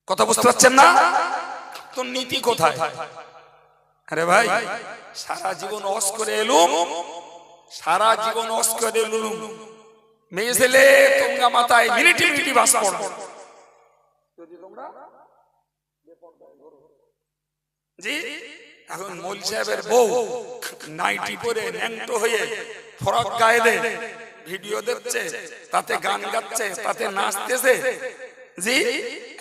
কথা বুঝতে পারছেন না? তো নীতি কোথায়? আরে ভাই, সারা জীবন ওয়াজ করে এলুম, সারা জীবন ওয়াজ করে এলুম, মেয়ে ছেলে তোমরা মাথায় মিনিটি মিনিটি বাস পড়ো, যদি তোমরা জি এখন মৌল সাহেবের বউ নাইটি পরে ন্যাংটো হয়ে ফরক গায়ে দে ভিডিও দিচ্ছে, তাতে গান গাচ্ছে, তাতে নাচতেছে, জি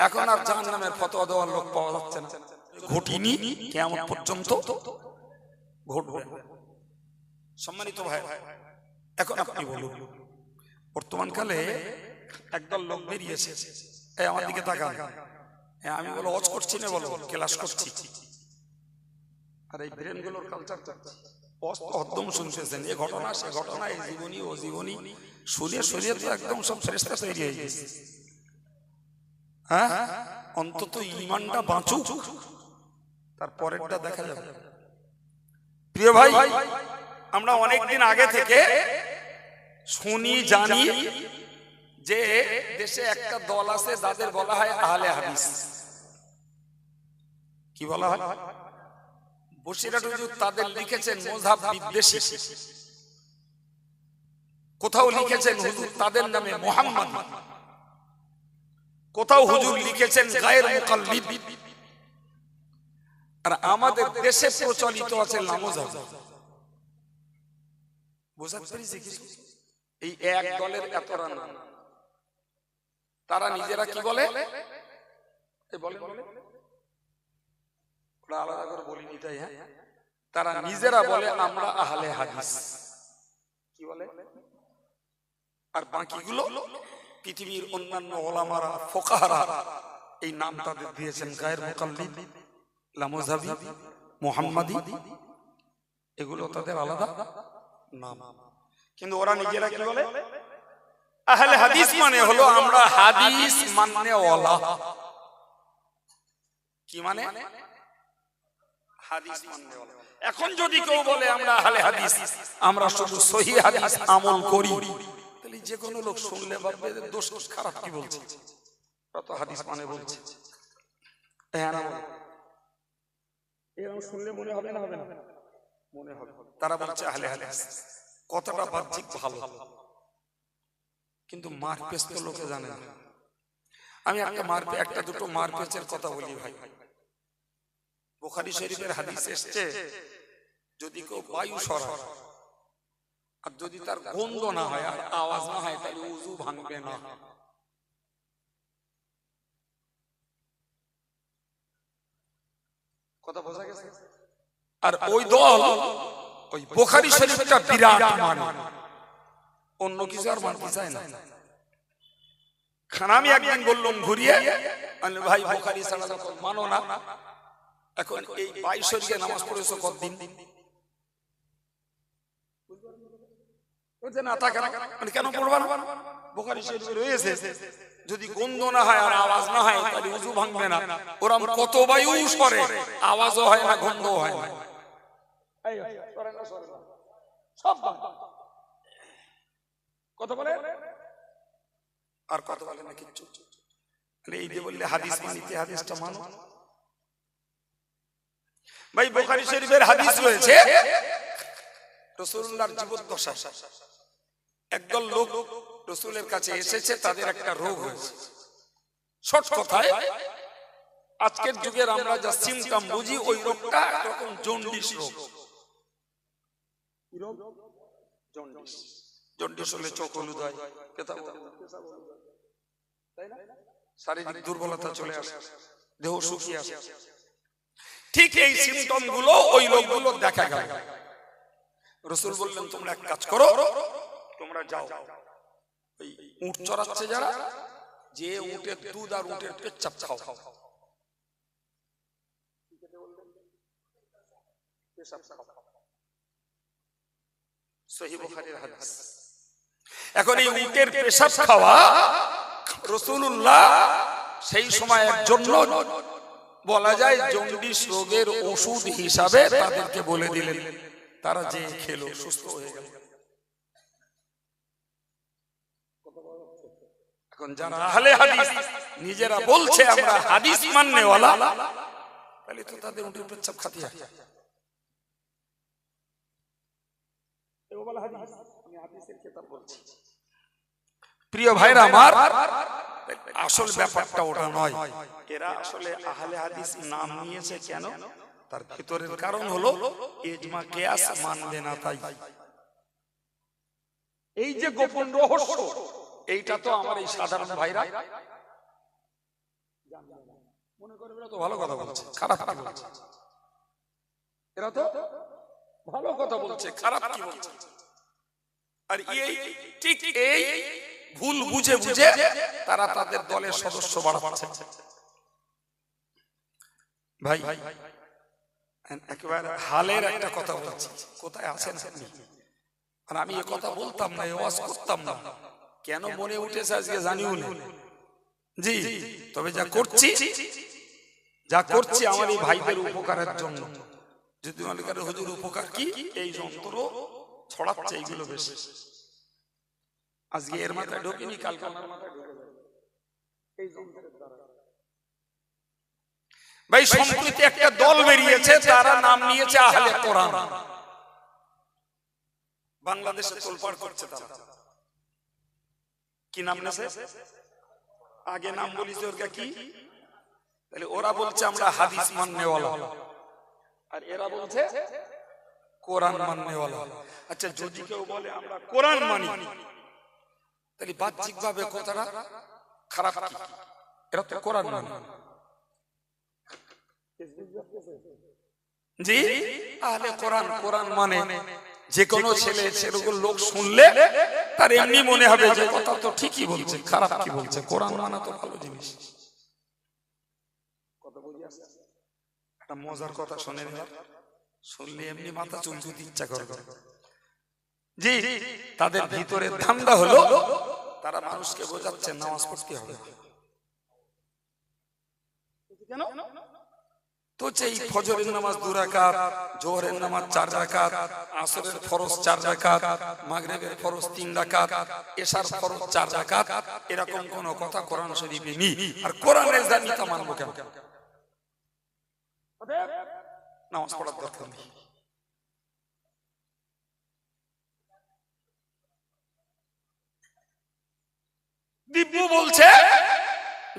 এখন আর জাহান্নামের ফতোয়া দেওয়ার লোক পাওয়া যাচ্ছে না। ঘটিনি কিয়ামত পর্যন্ত ঘটবে। সম্মানিত ভাই, এখন আপনি বলুন, বর্তমানকালে একদল লোক বেরিয়েছে, এই আমার দিকে তাকান, আমি বলো ওয়াজ করছি না, বলো ক্লাস করছি, আর এই ব্রেন গুলোর কালচার ওয়াজ তো একদম শুনতেছেন, এই ঘটনা সে ঘটনা, এই জীবনী ও জীবনী শুনে শুনে তো একদম সব ফেরেশতা তৈরি হয়ে গেছে। হ্যাঁ, অন্তত ঈমানটা বাঁচুক, তারপরেরটা দেখা যাবে। প্রিয় ভাই, আমরা অনেকদিন আগে থেকে শুনি জানি যে দেশে একটা দল আছে যাদের বলা হয় আহলে হাদিস। কি বলা হয়? বসিরহাট হুজুর তাদের লিখেছেন মুযহাব বিদ্বেষী, কোথাও লিখেছেন হুজুর তাদের নামে মুহাম্মদ, কোথাও হুজুর লিখেছেন গায়র মুকাল্লিদ। আর আমাদের দেশে প্রচলিত আছে লামোজাব। বুঝতে পেরেছি কিছু? এই এক দলের এতরা নাম, তারা নিজেরা কি বলে? আলাদা করে বলিনি তাই, হ্যাঁ, তারা নিজেরা বলে আমরা আহলে হাদিস। কি বলে? আর বাকিগুলো পৃথিবীর অন্যান্য ওলামারা, ফোকাহারা এই নাম তাদের দিয়েছেন গায়র মুকাল্লিদ, লামোজাবি, মুহাম্মাদি, এগুলো তাদের আলাদা নাম। কিন্তু ওরা নিজেরা কি বলে? আহলে হাদিস মানে হলো আমরা হাদিস মাননে ওয়ালা। কি মানে? হাদিস মাননে ওয়ালা। এখন যদি কেউ বলে আমরা আহলে হাদিস, আমরা শুধু সহিহ হাদিস আমল করি, তাহলে যে কোনো লোক শুনলে ভাববে দোষ খারাপ, কি বলছে, ওরা তো হাদিস মানে বলছে। হ্যাঁ না, এরকম শুনলে মনে হবে না? হবে না? মনে হবে। তারা বলছে আহলে হাদিস, কথাটা বাহ্যিক ভালো, কিন্তু মারপেচ তো লোকে জানে না। আমি একটা দুটো মারপেচের কথা বলি ভাই। বুখারী শরীফের হাদিস এসেছে, যদি কেউ বায়ু সরায় আর যদি তার গন্ধ না হয় আর আওয়াজ না হয়, তাহলে উযু ভাঙবে না। কথা বোঝা গেছে? আর ওই দল ওই বুখারী শরীফটা বিরাট মানে, অন্য কিছু আর মানতে চায় না। খানা আমি একদিন বললাম ঘুরিয়ে, ভাই বুখারী ছাড়া যখন মানো না, এখন এই 22 শরীফে নামাজ পড়েছো কতদিন? না তা কেন, মানে কেন পড়বা না? বুখারী শরীফে রয়েছে যদি গন্ধ না হয় আর আওয়াজ না হয় তাহলে উযু ভাঙবে না। ওরম কত বায়ু সরে, আওয়াজও হয় না, গন্ধও হয় না, সব কথা বলে আর কথা বলে না কিচ্ছু। এই যে বললে হাদিস মানিতে, হাদিসটা মানো ভাই। বুখারী শরীফের হাদিস রয়েছে, রাসূলুল্লাহর জীবদ্দশা একদল লোক রাসূলের কাছে এসেছে, তাদের একটা রোগ হয়েছে। শর্ট কথায় আজকের যুগের আমরা যা সিমটম বুঝি, ওই রোগটা একরকম জন্ডিস রোগ। জন্ডিস, জন্ডিস হলে চোখ হলুদ হয়, তাই না? শারীরিক দুর্বলতা চলে আসে, দেহ শুকিয়ে আসে। ঠিক এই সিমটম গুলো ওই লোকগুলো দেখা গেল। রাসূল বললেন তোমরা এক কাজ করো, তোমরা যাও ওই উট চড়াচ্ছে যারা, যে উটের দুধ আর উটের পেচ্ছাপ খাও। সহিহ বুখারীর হাদিস। এখন এই উটের পেশাব খাওয়া রাসূলুল্লাহ সেই সময়ের জন্য বলা যায় জন্ডিস রোগের ওষুধ হিসাবে তাদেরকে বলে দিলেন। তারা যে খেলো সুস্থ হয়ে গেল। এখন যারা আহলে হাদিস নিজেরা বলছে আমরা হাদিস মাননেওয়ালা, তাহলে তো তাদের উঠে পেচ্ছাপ খাতি হয়। প্রিয় ভাইরা আমার, আসল ব্যাপারটা ওটা নয়। এরা আসলে আহলে হাদিস নাম নিয়েছে কেন, তার ভিতরের কারণ হলো ইজমা কিয়াস মানবে না তাই। এই যে গোপন রহস্য, এইটা তো আমার এই সাধারণ ভাইরা মনে করে এরা তো ভালো কথা বলছে, খারাপ কি বলছে? এরা তো ভালো কথা বলছে, খারাপ কি বলছে? আর এই ঠিক এই ভুল বুঝে বুঝে তারা তাদের দলের সদস্য বাড়াচ্ছে। ভাই একেবারে হালের একটা কথা বলছি, কোথায় আছেন আপনি? আর আমি এ কথা বলতাম না, ওয়াজ করতাম না, কেন মনে উঠেছে আজকে জানিও না। জি, তবে যা করছি আমার এই ভাইদের উপকারের জন্য। যদি মনে করেন হুজুর উপকার কি, এই যন্ত্র ছড়াচ্ছে এইগুলো বেশি। আজকে এর মাথায় ঢোকেনি, কালকে আমার মাথায় ঢুকে যাবে এই যন্ত্রের দ্বারা। ভাই সম্প্রতি একটা দল বেরিয়েছে, তারা নাম নিয়েছে আহলে কোরআন। বাংলাদেশে তোলপাড় করছে তারা। কি নাম নেছে? আগে নাম বলিছে ওর কি? তাহলে ওরা বলছে আমরা হাদিস মাননেওয়ালা, আর এরা বলছে কোরআন মাননেওয়ালা। আচ্ছা, যদি কেউ বলে আমরা কোরআন মানি, তাহলে বাহ্যিক ভাবে কথাটা খারাপ কি? এরা তো কোরআন মানে। জি, আহলে কোরআন, কোরআন মানে যে কোনো ছেলে সেরকম লোক শুনলে তার এমনি মনে হবে যে কথা তো ঠিকই বলছে, খারাপ কি বলছে? কোরআন মানা তো ভালো জিনিস। কথা বুঝি আসছে? একটা মজার কথা শুনে নিলাম, শুনলে এমনি মাথা চুলতে ইচ্ছা করে। জি, তাদের ভিতরে ধান্দা হলো তারা মানুষকে বোঝাচ্ছে নামাজ পড়তে হবে। কেন? তো এই ফজরের নামাজ 2 রাকাত, জোহরের নামাজ 4 রাকাত, আসরের ফরজ 4 রাকাত, মাগরিবের ফরজ 3 রাকাত, এশার ফরজ 4 রাকাত, এরকম কোন কথা কোরআন শরীফে নেই। আর কোরআনের জানি তা মানবো কেন? নামাজ পড়ার দরকার নেই। দিব্যু বলছে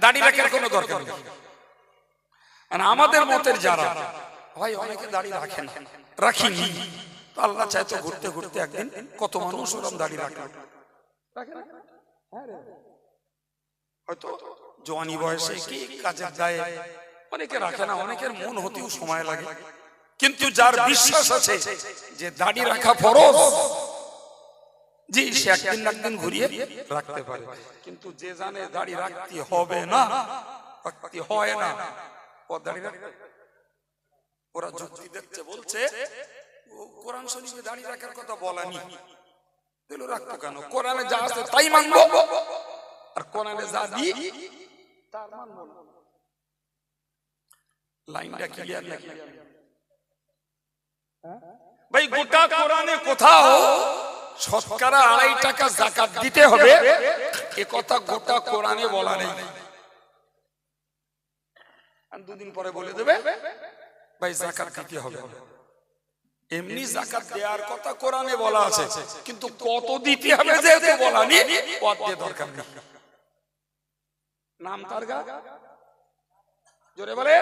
দাড়ি রাখার কোনো দরকার নেই। আমাদের মতের যারা ভাই অনেকে দাড়ি রাখেন, রাখিনি, আল্লাহ চাইতো ঘুরতে ঘুরতে একদিন কত মানুষ ওরকম দাড়ি রাখে, হয়তো জওয়ানি বয়সে কি কাজের দায়ে অনেকে রাখে না, অনেকের মন হতেও সময় লাগে। কিন্তু যার বিশ্বাস আছে যে দাড়ি রাখা ফরজ, জি, সে একদিন না একদিন ঘুরিয়ে রাখতে পারে। কিন্তু যে জানে দাড়ি রাখতে হবে না, রাখতে হয় না, ওরা যুক্তি দেখছে, বলছে কোরআন শরীফে দাড়ি রাখার কথা বলেনি, তাহলে রাখতো কেন? কোরআনে যা আছে তাই মানবো, আর কোরআনে যা দি তার মানবো না। লাইনটা ক্লিয়ার নাকি ভাই? গোটা কোরআনে কোথাও শতকরা 2.5 টাকা যাকাত দিতে হবে এ কথা গোটা কোরআনে বলা নেই। 2 দিন পরে বলে দেবে ভাই যাকাত দিতে হবে। এমনি যাকাত দেওয়ার কথা কোরআনে বলা আছে, কিন্তু কত দিতে হবে যেহেতু বলা নেই, কত দিয়ে দরকার নেই। নাম তার গা জোরে বলে,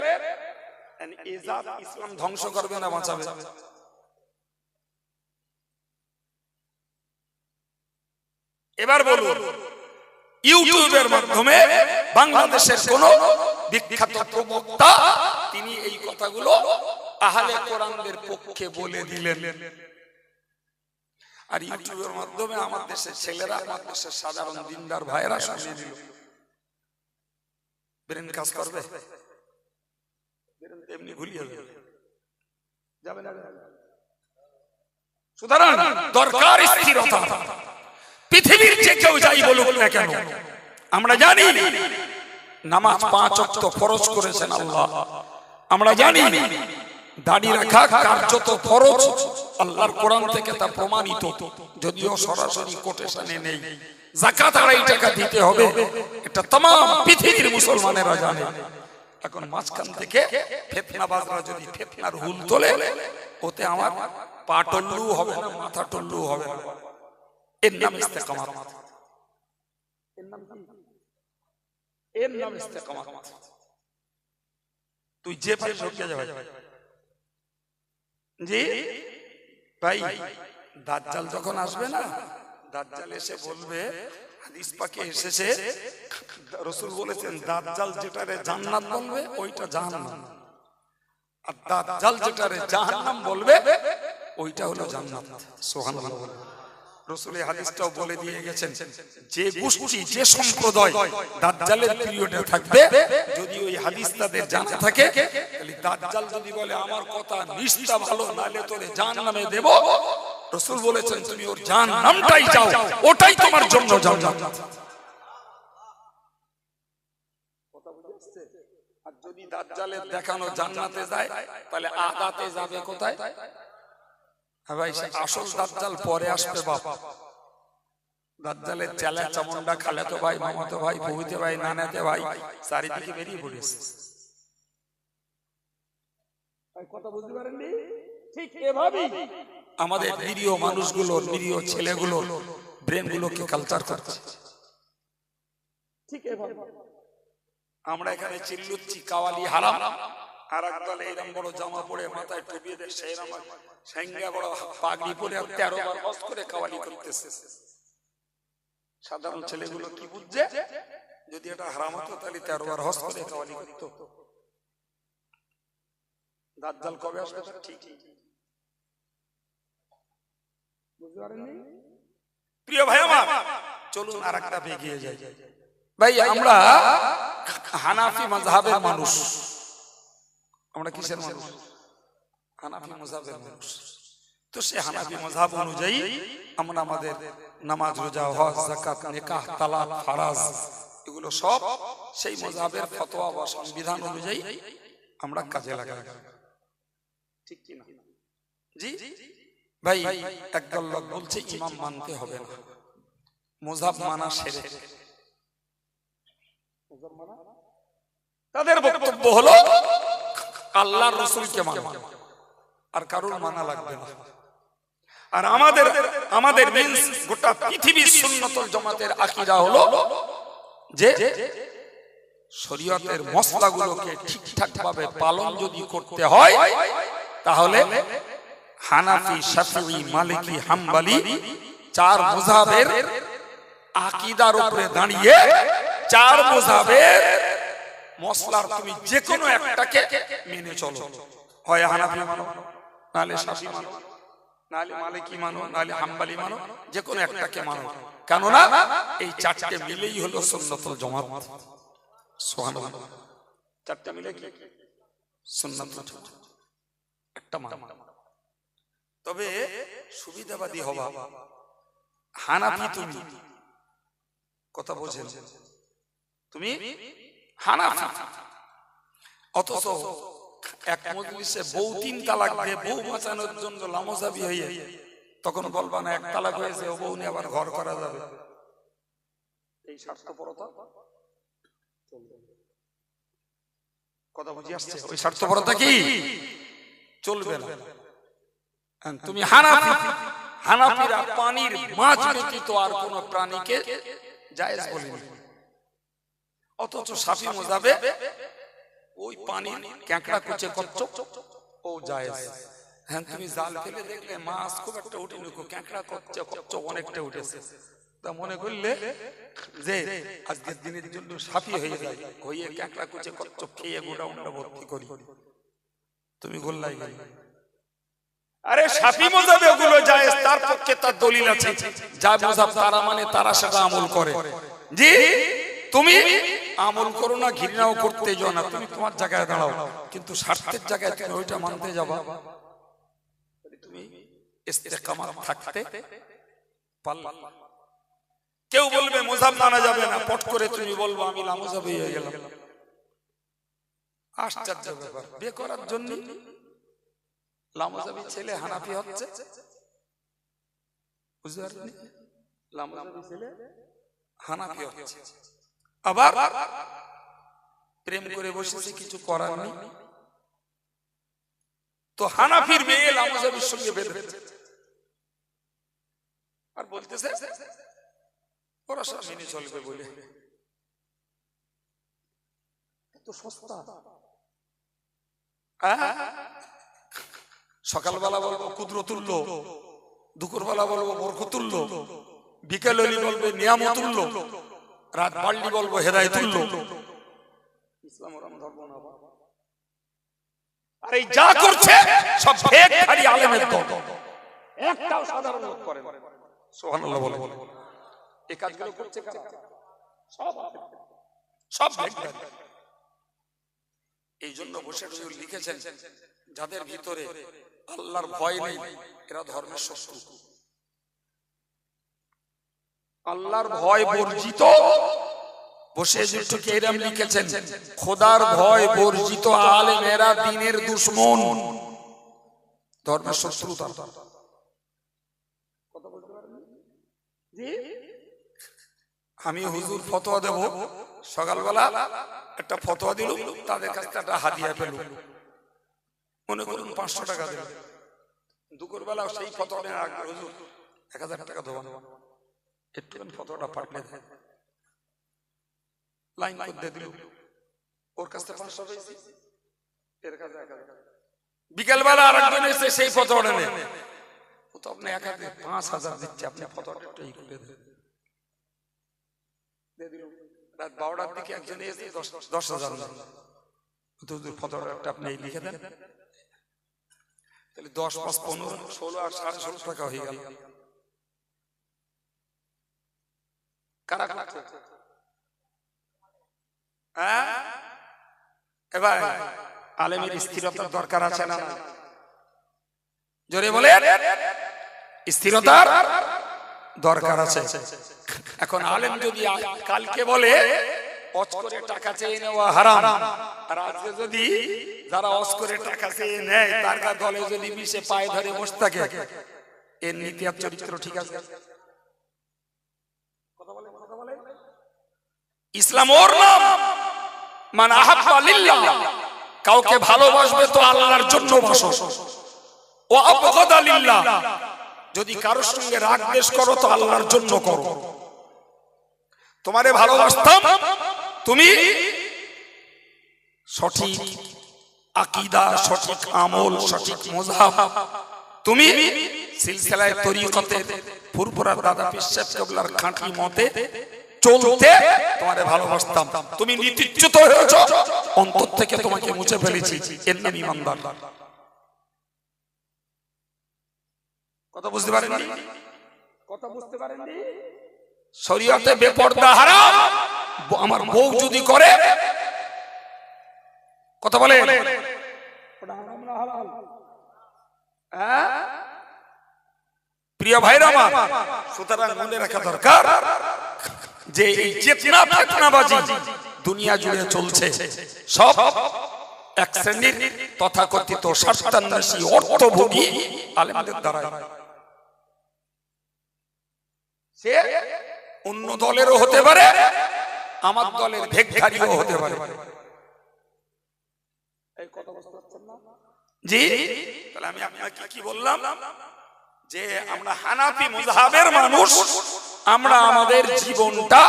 এই জাত ইসলাম ধ্বংস করবে না বাঁচাবে? এবার বলুন, ইউটিউবের মাধ্যমে বাংলাদেশের কোন বিখ্যাত প্রবক্তা তিনি এই কথাগুলো আহলে কোরআনদের পক্ষে বলে দিলেন, আর ইউটিউবের মাধ্যমে আমার দেশের ছেলেরা, আমার দেশের সাধারণ দিনদার ভাইয়েরা শুনিয়ে দিল। ব্রেন কাজ করবে? এমনি ভুলিয়ে যাবে না। সুতরাং দরকার স্থিরতা। পৃথিবীর যে কেউ যাই বলুক না কেন, আমরা জানি নামাজ 5 ওয়াক্ত ফরজ করেছেন আল্লাহ। আমরা জানি দাড়ি রাখা কার্যত ফরজ, আল্লাহর কোরআন থেকে তা প্রমাণিত, যদিও সরাসরি কোটেশনে নেই। যাকাত 2.5 টাকা দিতে হবে, এটা तमाम পৃথিবীর মুসলমানেরা জানে। এখন মাঝখান থেকে ফিতনাবাজরা যদি ফিতনার হুল তোলে, ওতে আমার পা টল্লু হবে না, মাথা টল্লু হবে না। এর নাম ইস্তেকামাত, এর নাম ইস্তেকামাত। তুই যে পারিস ঢুকে যাবে। জি ভাই, দাজ্জাল যখন আসবে না, দাজ্জাল এসে বলবে, হাদিস পাকে এসেছে, রাসূল বলেছেন দাজ্জাল যেটারে জান্নাত বলবে ওইটা জাহান্নাম, আর দাজ্জাল যেটারে জাহান্নাম বলবে ওইটা হলো জান্নাত। সুবহানাল্লাহ। রাসূল এই হাদিসটাও বলে দিয়ে গেছেন, যে গোষ্ঠী যে সম্প্রদায় দাজ্জালের পিরিয়ডে থাকবে, যদি ওই হাদিস তাদের জানা থাকে, তাহলে দাজ্জাল যদি বলে আমার কথা নিশ্চয় ভালো, নালে তোরে জাহান্নামে দেব, রাসূল বলেছেন তুমি ওর জাহান্নামটাই চাও, ওটাই তোমার জন্য জান্নাত। আর যদি দাজ্জালের দেখানো জান্নাতে যায়, তাহলে আদাতে যাবে কোথায়? ভাই আসল দাজ্জাল পরে আসবে বাপ। দাজ্জালের চেলা চামুন্ডা খালাতো ভাই, মামাতো ভাই, ফুফুতে ভাই, নানাতে ভাই চারিদিকে বেরিয়ে পড়েছে। কথা বুঝতে পারেননি? ঠিক এভাবেই আমাদের নিরীহ মানুষগুলো, নিরীহ ছেলেগুলো ব্রেন গুলোকে কালচার করছে। ঠিক এভাবে আমরা এখানে চিল্লুচ্ছি কাওয়ালি হারাম, আর একদল এরকম বড় জামা পরে মাথায় টুপি দিয়ে সেইরকম সাঙ্গা বড় পাগড়ি পরে 13 বার হজ করে কাওয়ালি করতেছে। সাধারণ ছেলেগুলো কি বুঝছে? যদি এটা হারাম হতো তাহলে 13 বার হজ করে কাওয়ালি করতো। দাজ্জাল কবে আসবে তা ঠিক বুঝতে পারেননি? প্রিয় ভাই আমার, চলুন আরেকটা এগিয়ে যাই। ভাই আমরা হানাফি মাযহাবের মানুষ। আমরা কিসের মানুষ? হানাফি মাযহাবের মানুষ। তো সে হানাফি মাযহাব অনুযায়ী আমরা আমাদের নামাজ, রোজা, হজ, যাকাত, নিকাহ, তালাক, ফারাজ এগুলো সব সেই মাযহাবের ফতোয়া বা সংবিধান অনুযায়ী আমরা কাজে লাগাই। ঠিক কি না? জি ভাই, একদল লোক বলছে ইমাম মানতে হবে না, মাযহাব মানা শিরক। তাদের বক্তব্য হলো আল্লাহর রাসূলকে মানো, আর কারোর মানা লাগবে না। আর আমাদের মিন্স গোটা পৃথিবীর সুন্নাতুল জামাতের আকীদা হলো যে শরীয়তের মসলাগুলোকে ঠিকঠাক ভাবে পালন যদি করতে হয়, তাহলে হানাফি, শাফিঈ, মালিকি, হাম্বলি 4 মাযহাবের আকীদার উপরে দাঁড়িয়ে 4 মাযহাবের মসলার তুমি যে কোনো একটাকে মেনে চলো। হয় হানাফি মানো, নালে শাফি মানো, নালে মালিকি মানো, নালে হাম্বলি মানো, যে কোনো একটাকে মানো। কেননা এই 4টে মিলেই হলো সুন্নাতুল জামাত। সুবহানাল্লাহ। 4টে মিলে কি সুন্নাতুল জামাত একটা মানো। তবে সুবিধাবাদী হবা হানাফি, তুমি কথা বোঝেন, তুমি হানাফি, অথচ এক মজলিসে বউ 3 তালাক দিয়ে বউ বাঁচানোর জন্য লামজাবি হয়ে তখন বলবা না 1 তালাক হয়েছে, ও বউ নিয়ে আবার ঘর করা যাবে। এই স্বার্থপরতা কথা বুঝি আসছে? ওই স্বার্থপরতা কি চলবে না। তুমি হানাফি, হানাফিরা পানির মাছ ব্যতীত আর কোন প্রাণীকে জায়েজ বলেনি। অথচ শাফি মাযহাবে ওই পানি ক্যাঁকড়া কুচে কচ্ছপ ও জায়েজ। হ্যাঁ, তুমি জাল ফেলে দেখলে মাছ খুব একটা উঠেনি, ক্যাঁকড়া কচ্ছপ অনেকটা উঠেছে, তা মনে করলে যে আজকের দিনের জন্য শাফি হয়ে যায়, হয়ে ক্যাঁকড়া কুচে কচ্ছপ খেয়ে গোডাউনটা ভর্তি করি, তুমি গোল্লাই গেল। আরে শাফি মাযহাবে ওগুলো জায়েজ, তার পক্ষে তার দলিল আছে। যা মাযহাব তারা মানে তারা সেটা আমল করে। জি, তুমি আমল করো না, ঘৃণাও করতে যাও না, তুমি তোমার জায়গায় দাঁড়াও, কিন্তু স্বার্থের জায়গায় তুমি ওইটা মানতে যাবা, তুমি ইস্তেকামাত থাকতে পারলা। কেউ বলবে মাযহাব মানা যাবে না, পট করে তুমি বলবো আমি লামজাবি হয়ে গেলাম। আশ্চর্য ব্যাপার, বিয়ে করার জন্য লামজাবি ছেলে হানাফি হচ্ছে, বুঝতে পারছেন? লামজাবি ছেলে হানাফি হচ্ছে, আবার প্রেম করে বসেছে, কিছু করার নেই, তো হানাফির মেয়ে লামাজাবির সঙ্গে বেঁধেছে আর বলতেছে ওরা সব মেনে চলবে বলে। সকালবেলা বলবো কুদরতুল্য, দুপুরবেলা বলবো বরকতুল্য, বিকেল হলি বলবে নিয়ামতুল্য, রাত বাড়লি বলবো হেদায়েতুল্য। ইসলাম ওরকম ধর্ম না। আর এই যা করছে সব ফেক খালি আলেমের দল, একটাও সাধারণ লোক করে না। সুবহানাল্লাহ বলে এই কাজগুলো করছে কারা? সব ফেক। এই জন্য বসে লিখেছেন যাদের ভিতরে আল্লাহর ভয় নেই এরা ধর্মের শত্রু। আল্লাহর ভয় বর্জিত বসে এরকম লিখেছেন, খোদার ভয় বর্জিত আলেমেরা দ্বীনের দুশমন, ধর্মের শত্রু। আমি হুজুর ফতোয়া দেব, সকালবেলা একটা ফতোয়া দিল, তাদের কাছে একটা হাদিয়া পেল, মনে করুন 500 টাকা দিল। দুপুরবেলা সেই ফতোয়া নেওয়ার আগে হুজুর 1000 টাকা দেবেন, একটুখানি ফতোয়াটা পাঠলে দেয়, লাইন করে দিল, ওর কাছে 500 পেয়েছি, এর কাছে 1000। বিকেলবেলা আরেকজন এসে সেই ফতোয়াটা নেয়, ও তো আপনি 5000 দিচ্ছে, আপনি ফতোয়াটা একটু এই করে দেন। রাত 12টার দিকে একজন এসে 10,000 হুজুর ফতোয়াটা আপনি লিখে দেন, তাহলে 10 5 15 16 আর 16.5 টাকা হয়ে গেল। কারা করছে? এবার আলেমের স্থিরতার দরকার আছে না? জোরে বলে, স্থিরতার দরকার আছে। এখন আলেম যদি কালকে বলে অজ করে টাকা চেয়ে নেওয়া হারাম, আর আজকে যদি যারা অজ করে টাকা চেয়ে নেয় তার দলে যদি মিশে পায়ে ধরে বসে থাকে, এর নীতি আর চরিত্র ঠিক আছে? ইসলাম ওর নাম, মান আহাব্বা লিল্লাহ, কাউকে ভালোবাসবে তো আল্লাহর জন্য বাসো, ও আবগাদা লিল্লাহ, যদি কারোর সঙ্গে রাগ দ্বেষ করো তো আল্লাহর জন্য করো। তোমারে ভালোবাসতাম, তুমি সঠিক আকীদা, সঠিক আমল, সঠিক মাযহাব, তুমি সিলসিলায়ে তরিকতে ফুরফুরা দাদা পীর সাহেব কেবলার খাঁটি মতে চলতে তোমারে ভালোবাসতাম, তুমি নীতিচ্যুত হয়েছো, অন্তর থেকে তোমাকে মুছে ফেলেছি, এর নাম ঈমানদার। কথা বুঝতে পারেননি? কথা বুঝতে পারেননি? শরীয়তে বেপরদা হারাম, আমার বউ যদি করে, কথা বলে, প্রিয় ভাইরা আমার, সুতরাং মনে রাখা দরকার যে এই চেতনা ফেতনাবাজি দুনিয়া জুড়ে চলছে, সব এক শ্রেণীর তথাকথিত স্বার্থান্বেষী অর্থভোগী আলেমদের দ্বারা। সে অন্য দলেরও হতে পারে, আমার দলের ভেগধারীও হতে পারে। জি, তাহলে আমি আপনাকে কি বললাম, যে আমরা হানাফি মাযহাবের মানুষ, আমরা আমাদের জীবনটা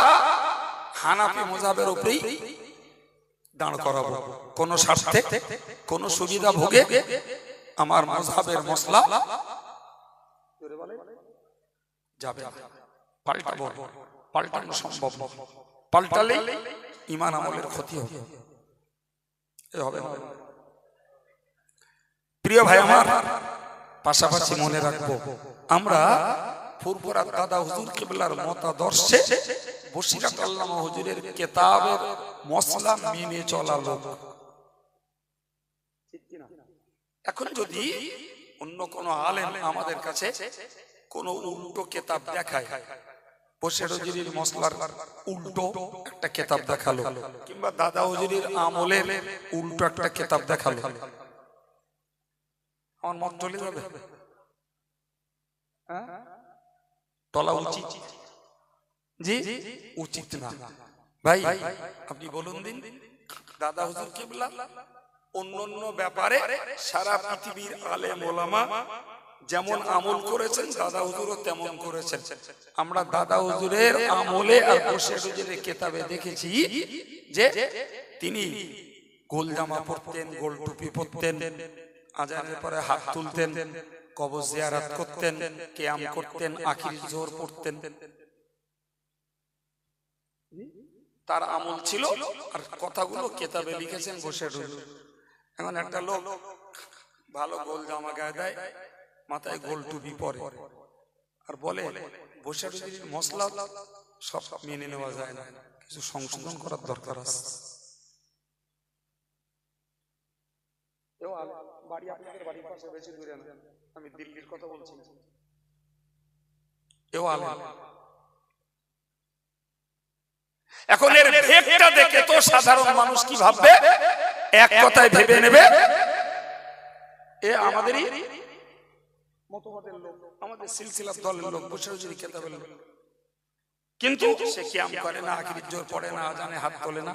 হানাফি মাযহাবের উপরেই দাঁড় করাবো। কোন স্বার্থে, কোন সুবিধা ভোগে আমার মাযহাবের মসলা যাবে না, পাল্টাবো, পাল্টানো সম্ভব না, পাল্টালে ঈমান আমলের ক্ষতি হবে, এ হবে না। প্রিয় ভাই আমার, পাশাপাশি মনে রাখবো, আমরা ফুরফুরা দাদা হুজুর কিবলার মতাদর্শে বসিরাত আল্লামা হুজুরের কিতাবের মসলা মেনে চলা লোক। এখন যদি অন্য কোন আলেম আমাদের কাছে কোন উল্টো কিতাব দেখায়, বসির হুজুরের মসলার উল্টো একটা কিতাব দেখালো, কিংবা দাদা হুজুরের আমলের উল্টো একটা কিতাব দেখালো, আমার মত চলে যাবে? চলা উচিত? জি উচিত না। ভাই আপনি বলুন দিন, দাদা হুজুর কিবলা অন্যান্য ব্যাপারে সারা পৃথিবীর আলেম ওলামা যেমন আমল করেছেন, দাদা হুজুরও তেমন করেছেন। আমরা দাদা হুজুরের আমলে আর বসে হুজুরের কিতাবে দেখেছি যে তিনি গোল জামা পরতেন, গোল টুপি পরতেন, আজানের পরে হাত তুলতেন, কবর জিয়ারত করতেন, কিয়াম করতেন, আখির জোহর পড়তেন। তার আমল ছিল আর কথাগুলো কিতাবে লিখেছেন বসে হুজুর। এখন একটা লোক ভালো গোল জামা গায়ে দেয়, মাথায় গোল টুপি পরে আর বলে বসে হুজুরের মশলা সব মেনে নেওয়া যায় না, কিছু সংশোধন করার দরকার আছে। বাড়ি আপনাদের বাড়ির পাশে বেশি দূরে না, আমি দিল্লির কথা বলছি। এখন এর ভেকটা দেখে তো সাধারণ মানুষ কি ভাববে, এক কথায় ভেবে নেবে এ আমাদেরই মতবাদের লোক, আমাদের সিলসিলার দলের লোক, বসে হুজুরি কিতাবের লোক। কিন্তু সে কিয়াম করে না, আখির জোহর পড়ে না, আজানে হাত তোলে না,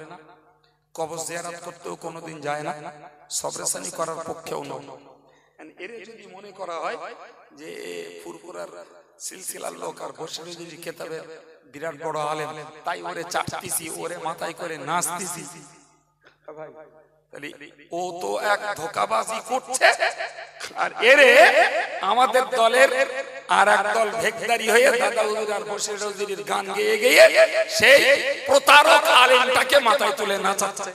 কবর জিয়ারত করতেও কোনোদিন যায় না, সবরেসানি করার পক্ষেও নয়। এর যদি মনে করা হয় যে ফুরফুরার সিলসিলার লোক আর বসে হুজুরি কিতাবের বিরাট বড় আলেম, তাই ওরে চাটতিছি, ওরে মাথায় করে নাচতিছি, তাহলে ও তো এক ধোঁকাবাজি করছে। আর এরে আমাদের দলের আর এক দল ভেকদারি হয়ে দাদা হুজুর আর বসে হুজুরের গান গেয়ে গেয়ে সেই প্রতারক আলেমটাকে মাথায় তুলে নাচাচ্ছে।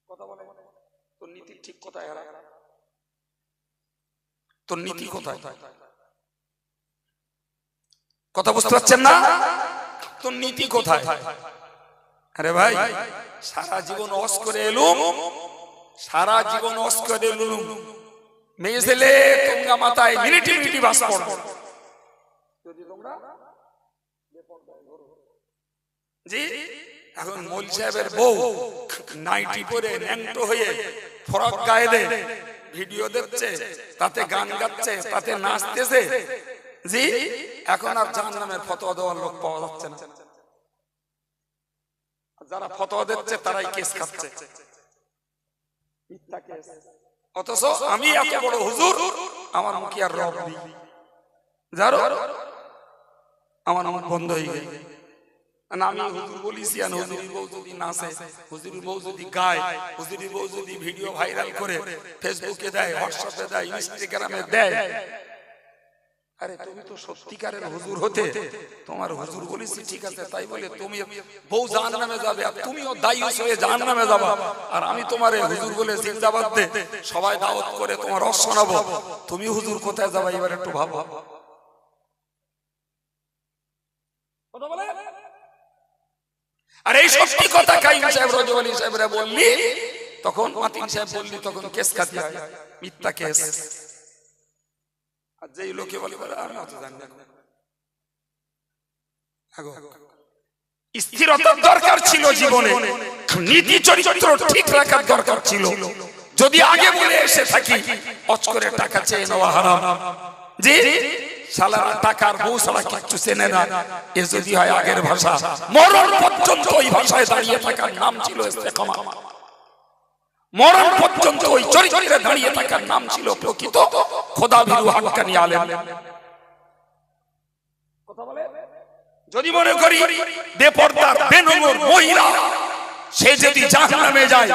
কথা বলে তোর নীতি ঠিক কোথায়? তোর নীতি কোথায়? কথা বুঝতে পারছেন না? তোর নীতি কোথায়? আরে ভাই সারা জীবন ওয়াজ করে এলুম, সারা জীবন ওয়াজ করে এলুম, মেয়ে ছেলে তোমরা মাথায় মিনিটি মিনিটি বাস পড়ো, যদি তোমরা জি এখন মৌল সাহেবের বউ নাইটি পরে ন্যাংটো হয়ে ফরক গায়ে দে ভিডিও দিচ্ছে, তাতে গান গাচ্ছে, তাতে নাচতেছে, জি এখন আর জাহান্নামের ফতোয়া দেওয়ার লোক পাওয়া যাচ্ছে না। যারা ফতোয়া দিচ্ছে তারাই কেস খাচ্ছে, অথচ আমি এত বড় হুজুর, আমার মুখে আর রব নেই, জানো আমার মুখ বন্ধ হয়ে গেল। আমি হুজুর বলিছি, আর হুজুরের বউ যদি নাচে, হুজুরের বউ যদি গায়, হুজুরের বউ যদি ভিডিও ভাইরাল করে ফেসবুকে দেয়, হোয়াটসঅ্যাপে দেয়, ইনস্টাগ্রামে দেয়, আরে তুমি তো সত্যিকারের হুজুর হতে, তোমার হুজুর বলিছি ঠিক আছে, তাই বলে তুমি বউ জাহান্নামে যাবে আর তুমিও দায়ুস হয়ে জাহান্নামে যাবা, আর আমি তোমার হুজুর বলে জিন্দাবাদ দে সবাই দাওয়াত করে তোমার রস শোনাবো, তুমি হুজুর কোথায় যাবা এবার একটু ভাবো। কথা বলে আর এই সত্যি কথা কাইম সাহেব রজব আলী সাহেবরা বললি, তখন মাতিন সাহেব বললি, তখন কেস খাতি হয়, মিথ্যা কেস। আর যেই লোকে বলে আমি অত জানি না, স্থিরতার দরকার ছিল জীবনে, নীতি চরিত্র ঠিক রাখার দরকার ছিল। যদি আগে বলে এসে থাকি অচ করে টাকা চেয়ে নেওয়া হারাম, জি শালারা টাকার বউ ছাড়া কিচ্ছু চেনে না, এ যদি হয় আগের ভাষা, মরণ পর্যন্ত ওই ভাষায় দাঁড়িয়ে থাকার নাম ছিল ইস্তেকামা, মরণ পর্যন্ত ওই চরিত্রে দাঁড়িয়ে থাকার নাম ছিল প্রকৃত খোদাভীরু হাক্কানি আলেম। কথা বলে যদি মনে করি বেপরদার বেনমর মহিলা সে যদি জাহান্নামে যায়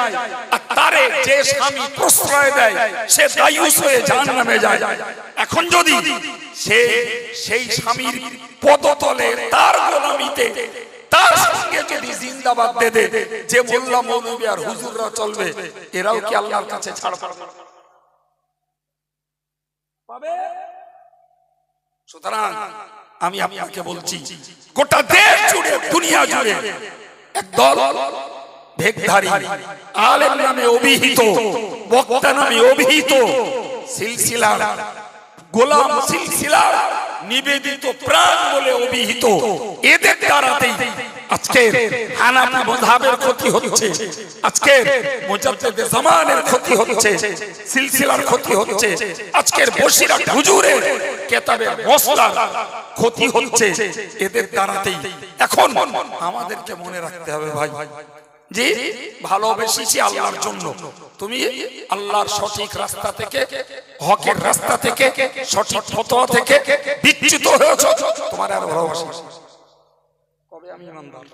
আর তারে যে স্বামী প্রশ্রয় দেয় সে দায়ুস হয়ে জাহান্নামে যায়, এখন যদি সে সেই স্বামীর পদতলে তার গোলামিতে তার সঙ্গে যদি জিন্দাবাদ দে দে, যে মোল্লা মৌলবী আর হুজুররা চলবে, এরাও কি আল্লাহর কাছে ছাড় পাবে? সুতরাং আমি আপনাকে বলছি, গোটা দেশ জুড়ে দুনিয়া জুড়ে একদল ভেকধারী আলেম নামে অভিহিত, বক্তা নামে অভিহিত, সিলসিলার গোলাম, সিলসিলার নিবেদিত প্রাণ বলে অভিহিত, এদের দ্বারাতেই আজকে হানাফি মাযহাবের ক্ষতি হচ্ছে, আজকে মুজাদ্দিদে জামানের ক্ষতি হচ্ছে, সিলসিলার ক্ষতি হচ্ছে, আজকের বসিরহাট হুজুরের কিতাবের মসলার ক্ষতি হচ্ছে এদের দ্বারাতেই। এখন আমাদেরকে মনে রাখতে হবে ভাই যে ভালোবেসেছি আল্লাহর জন্য, তুমি আল্লাহর সঠিক রাস্তা থেকে, হকের রাস্তা থেকে, সঠিক ফতোয়া থেকে বিচ্যুত হয়েছো, তোমার আর ভালোবাসা কবে আমি ইমানদার।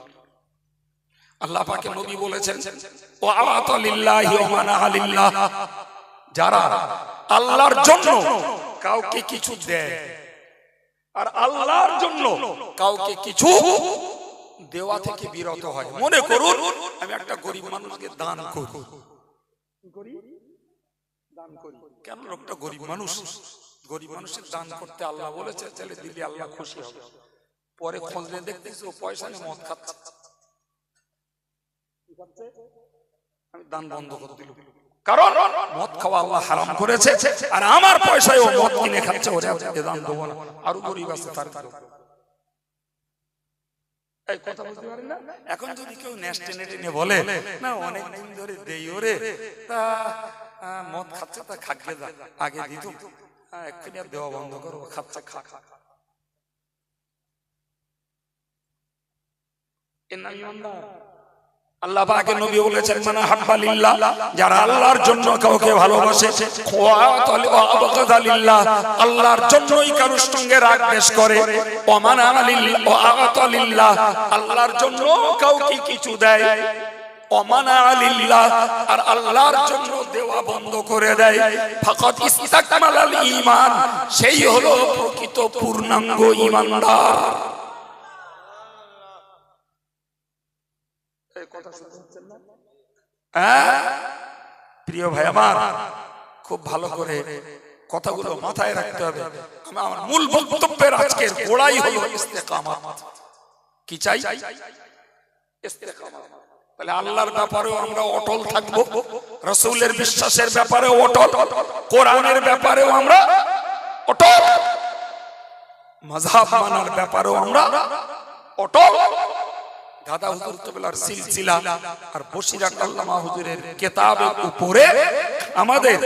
আল্লাহ পাকের নবী বলেছেন ওয়া আতা লিল্লাহি ওয়া মানা লিল্লাহ, যারা আল্লাহর জন্য কাউকে কিছু দেয় আর আল্লাহর জন্য কাউকে কিছু দেওয়া থেকে বিরত হয়। মনে করুন আমি একটা গরিব মানুষকে দান করি, কেন লোকটা গরিব মানুষ, গরিব মানুষের দান করতে আল্লাহ বলেছে, তাহলে দিলে আল্লাহ খুশি হবে। পরে খোঁজলে দেখতেছি ও পয়সা নিয়ে মদ খাচ্ছে, আমি দান বন্ধ করে দিল, কারণ মদ খাওয়া আল্লাহ হারাম করেছে, আর আমার পয়সায় ও মদ কিনে খাচ্ছে, ওরে দান দেবো না। আরো গরিব আছে তার এই কথা বলতে পারি না। এখন যদি কেউ ন্যাশনালি টেনে বলে না অনেক দিন ধরে দেই ওরে, তা মদ খাচ্ছে তা খাকে যা, আগে দিত এক্ষুনি আর দেওয়া বন্ধ করো, খাচ্ছে খা। এর নাম ইমানদার। আল্লাহ পাকের নবী বলেছেন মান হাব্বা লিল্লাহ, যারা আল্লাহর জন্য কাউকে ভালোবাসে, ওয়া আবগাদা লিল্লাহ, আল্লাহর জন্যই কারোর সঙ্গে রাগ দ্বেষ করে, ওয়া মানা লিল্লাহ ওয়া আতা লিল্লাহ, আল্লাহর জন্য কাউকে কিছু দেয়, ওয়া মানা লিল্লাহ, আর আল্লাহর জন্য দেওয়া বন্ধ করে দেয়, ফাকাদ ইস্তাকমালাল ঈমান, সেই হলো প্রকৃত পূর্ণাঙ্গ ঈমানদার। প্রিয় ভাই আমার, খুব ভালো করে কথাগুলো মাথায় রাখতে হবে। আমার মূল বক্তব্যের আজকের গোড়াই হলো ইস্তেকামাত। কি চাই? ইস্তেকামাত। তাহলে আল্লাহর ব্যাপারেও আমরা অটল থাকবো, রাসূলের বিশ্বাসের ব্যাপারেও অটল, কোরআনের ব্যাপারেও আমরা অটল, মাযহাব মানার ব্যাপারেও আমরা অটল। দাদা হুজুর কেবলার সিলসিলা আর বসিরহাট আল্লামা হুজুরের কিতাবের উপরে আমাদের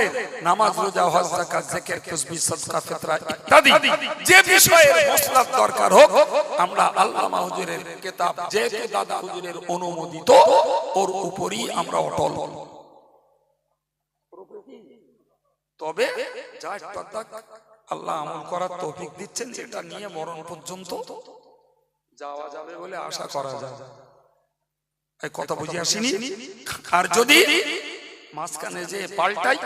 নামাজ, রোজা, হজ, যাকাত, জিকির, তাসবিহ, সাদকা, ফিতরা ইত্যাদি যে বিষয়ের মসলাত দরকার হোক, আমরা আল্লামা হুজুরের কিতাব যে দাদা হুজুরের অনুমোদিত ওর উপরই আমরা অটল। তবে যা আল্লাহ আমল করার তৌফিক দিচ্ছেন, যেটা নিয়ে মরণ পর্যন্ত যাওয়া যাবে বলে আশা করা যায়। এই কথা বুঝে আসেনি? আর যদি মাঝখানে যে পাল্টাই,